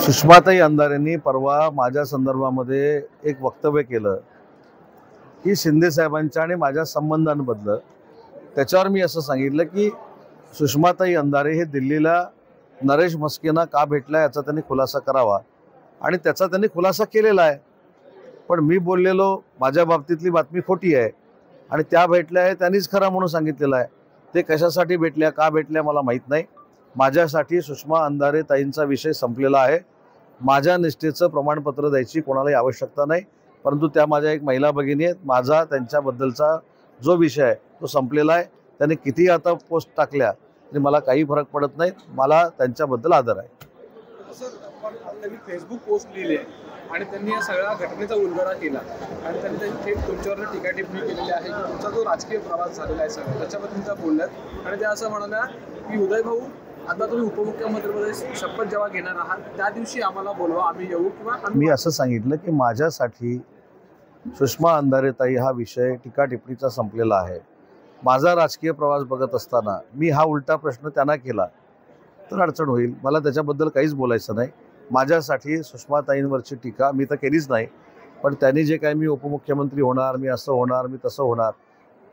सुषमाताई अंधारेंनी परवा माझ्या संदर्भामध्ये एक वक्तव्य केलं की शिंदे साहेबांच्या आणि माझ्या संबंधांबद्दल. त्याच्यावर मी असं सांगितलं की सुषमाताई अंधारे हे दिल्लीला नरेश म्हस्केंना का भेटला याचा त्यांनी खुलासा करावा, आणि त्याचा त्यांनी खुलासा केलेला आहे. पण मी बोललेलो माझ्या बाबतीतली बातमी खोटी आहे आणि त्या भेटल्या आहे त्यांनीच खरा म्हणून सांगितलेलं आहे. ते कशासाठी भेटल्या का भेटल्या मला माहीत नाही. माझ्यासाठी सुषमा अंधारे ताईंचा विषय संपलेला आहे. माझ्या निष्ठेचं प्रमाणपत्र द्यायची कोणालाही आवश्यकता नाही, परंतु त्या माझ्या एक महिला भगिनी आहेत. माझा त्यांच्याबद्दलचा जो विषय आहे तो संपलेला आहे. त्यांनी किती आता पोस्ट टाकल्या तरी मला काही फरक पडत नाही. मला त्यांच्याबद्दल आदर आहे. सर, फेसबुक पोस्ट लिहिली आणि त्यांनी या सगळ्या घटनेचा उलगडा केला आणि त्यांनी थेट तुमच्यावर टीका टिप्पणी केलेली आहे की तुमचा जो राजकीय प्रवास झालेला आहे सगळं त्याच्याबद्दल त्या बोलल्यात. आणि त्या असं म्हणाल्या की उदय भाऊ, आता तुम्ही उपमुख्यमंत्रीपदी शपथ जेव्हा घेणार आहात त्या दिवशी आम्हाला बोलवा, आम्ही येऊ. किंवा मी असं सांगितलं की माझ्यासाठी सुषमा अंधारे ताई हा विषय टीका टिप्पणीचा संपलेला आहे. माझा राजकीय प्रवास बघत असताना मी हा उलटा प्रश्न त्यांना केला तर अडचण होईल. मला त्याच्याबद्दल काहीच बोलायचं नाही. माझ्यासाठी सुषमाताईंवरची टीका मी तर केलीच नाही, पण त्यांनी जे काय मी उपमुख्यमंत्री होणार, मी असं होणार, मी तसं होणार,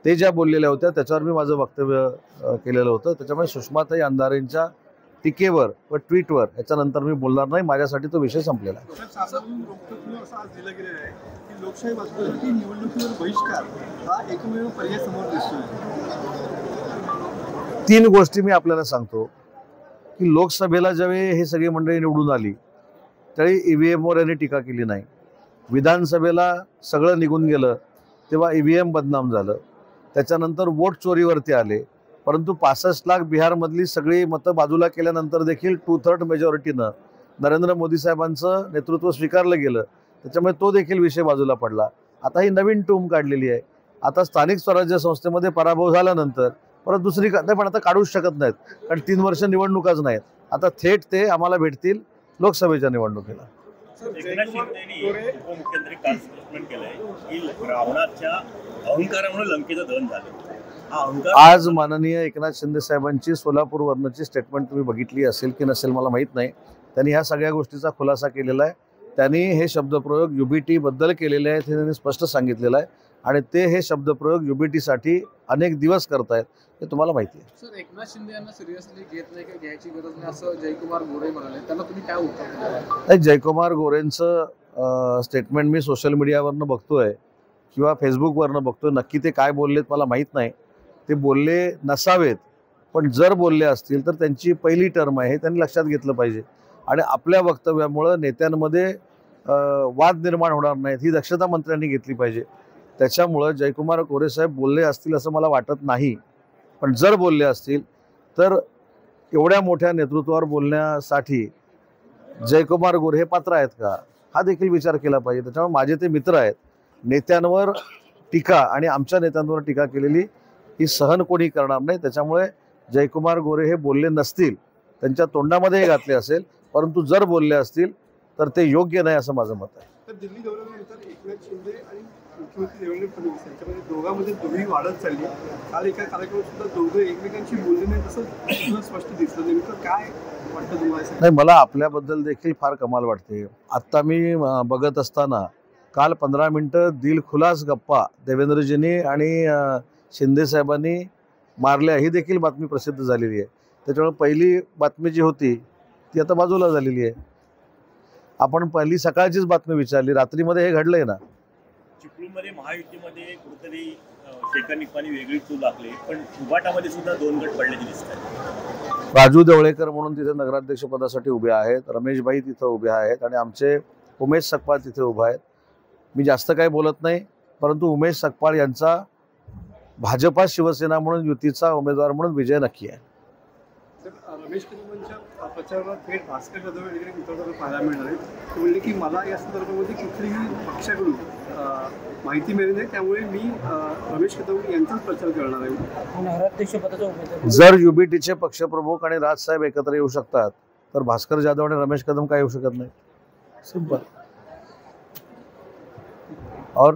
ते ज्या बोललेल्या होत्या त्याच्यावर मी माझं वक्तव्य केलेलं होतं. त्याच्यामुळे सुषमाताई अंधारेंच्या टीकेवर व ट्विटवर याच्यानंतर मी बोलणार नाही. माझ्यासाठी तो विषय संपलेला आहे. लोकशाही वाचवण्यासाठी निवडणुकीवर बहिष्कार हा एकमेव पर्याय समोर दिसतोय. 3 गोष्टी मी आपल्याला सांगतो की लोकसभेला ज्यावेळी हे सगळी मंडळी निवडून आली त्यावेळी EVMवर यांनी टीका केली नाही. विधानसभेला सगळं निघून गेलं तेव्हा EVM बदनाम झालं. त्याच्यानंतर वोट चोरीवरती आले, परंतु 65 लाख बिहारमधली सगळी मतं बाजूला केल्यानंतर देखील 2/3 मेजॉरिटीनं नरेंद्र मोदी साहेबांचं नेतृत्व स्वीकारलं गेलं. त्याच्यामुळे तो देखील विषय बाजूला पडला. आता ही नवीन टूम काढलेली आहे. आता स्थानिक स्वराज्य संस्थेमध्ये पराभव झाल्यानंतर परत दुसरी नाही, पण आता काढूच शकत नाहीत कारण 3 वर्ष निवडणुकाच नाहीत. आता थेट ते आम्हाला भेटतील लोकसभेच्या निवडणुकीला. उपमुख्यमंत्री काल स्टेटमेंट केलंय की रावणाच्या अहंकारामुळे लंकेचं दहन झालं. आज माननीय एकनाथ शिंदे साहेबांची सोलापूरवरची स्टेटमेंट तुम्ही बघितली असेल की नसेल मला माहीत नाही. त्यांनी ह्या सगळ्या गोष्टीचा खुलासा केलेला आहे. त्यांनी हे शब्दप्रयोग UBT बद्दल केलेले आहेत हे त्यांनी स्पष्ट सांगितलेलं आहे आणि ते हे शब्दप्रयोग UBT साठी अनेक दिवस करतायत हे तुम्हाला माहिती आहे. सर, एकनाथ शिंदे यांना सिरियसली घेत नाही, काही घ्यायची गरज नाही असं जयकुमार गोरे म्हणाले, त्याला तुम्ही काय उत्तर देणार? जयकुमार गोरेंचं स्टेटमेंट मी सोशल मीडियावरनं बघतोय किंवा फेसबुकवरनं बघतोय. नक्की ते काय बोललेत मला माहीत नाही. ते बोलले नसावेत, पण जर बोलले असतील तर त्यांची पहिली टर्म आहे हे त्यांनी लक्षात घेतलं पाहिजे. आणि आपल्या वक्तव्यामुळं नेत्यांमध्ये वाद निर्माण होणार नाहीत ही दक्षता मंत्र्यांनी घेतली पाहिजे. त्याच्यामुळं जयकुमार गोरे साहेब बोलले असतील असं मला वाटत नाही, पण जर बोलले असतील तर एवढ्या मोठ्या नेतृत्वावर बोलण्यासाठी जयकुमार गोरे हे पात्र आहेत का हा देखील विचार केला पाहिजे. त्याच्यामुळे माझे ते मित्र आहेत. नेत्यांवर टीका आणि आमच्या नेत्यांवर टीका केलेली ही सहन कोणी करणार नाही. त्याच्यामुळे जयकुमार गोरे हे बोलले नसतील, त्यांच्या तोंडामध्ये घातले असेल, परंतु जर बोलले असतील तर ते योग्य नाही असं माझं मत आहे. तर दिल्ली दौऱ्यानंतर एकनाथ शिंदे आणि मुख्यमंत्री देवेंद्र फडणवीस यांच्यामध्ये दोघांमध्ये दुरी वाढत चालली. काल एका कार्यक्रमात सुद्धा दोघं एकमेकांशी बोलले नाही तसं स्पष्ट दिसलं. नेमकं काय वाटतं तुम्हाला? नाही, मला आपल्याबद्दल देखील फार कमाल वाटते. आत्ता मी बघत असताना काल 15 मिनटं दिलखुलास गप्पा देवेंद्रजींनी आणि शिंदे साहेबांनी मारल्या ही देखील बातमी प्रसिद्ध झालेली आहे. त्याच्यामुळे पहिली बातमी जी होती ती आता बाजूला झालेली आहे. आपण पहिली सकाळचीच बातमी विचारली, रात्रीमध्ये हे घडलंय ना. चिपळूणमध्ये महायुतीमध्ये कुठेतरी शेखर निकमानी वेगळी चूल लागली, पण उभाटामध्ये सुद्धा 2 गट पडल्याची दिसत आहेत. राजू देवळेकर म्हणून तिथे नगराध्यक्ष पदासाठी उभे आहेत, रमेशभाई तिथं उभे आहेत आणि आमचे उमेश सकपाळ तिथे उभे आहेत. मी जास्त काही बोलत नाही, परंतु उमेश सकपाळ यांचा भाजपा शिवसेना म्हणून युतीचा उमेदवार म्हणून विजय नक्की आहे. रमेश कदमांच्या प्रचाराला थेट भास्कर जाधव वगैरे उतरताना पाहायला मिळणार आहे. ते म्हणले की मला या संदर्भामध्ये कुठलीही पक्षाकडून माहिती मिळाली नाही, त्यामुळे मी रमेश कदम यांचाच प्रचार करणार आहे. नगराध्यक्षपदाचा उमेदवार जर UBTचे पक्षप्रमुख आणि राजसाहेब एकत्र येऊ शकतात तर भास्कर जाधव आणि रमेश कदम काय येऊ शकत नाही. सिंपल. और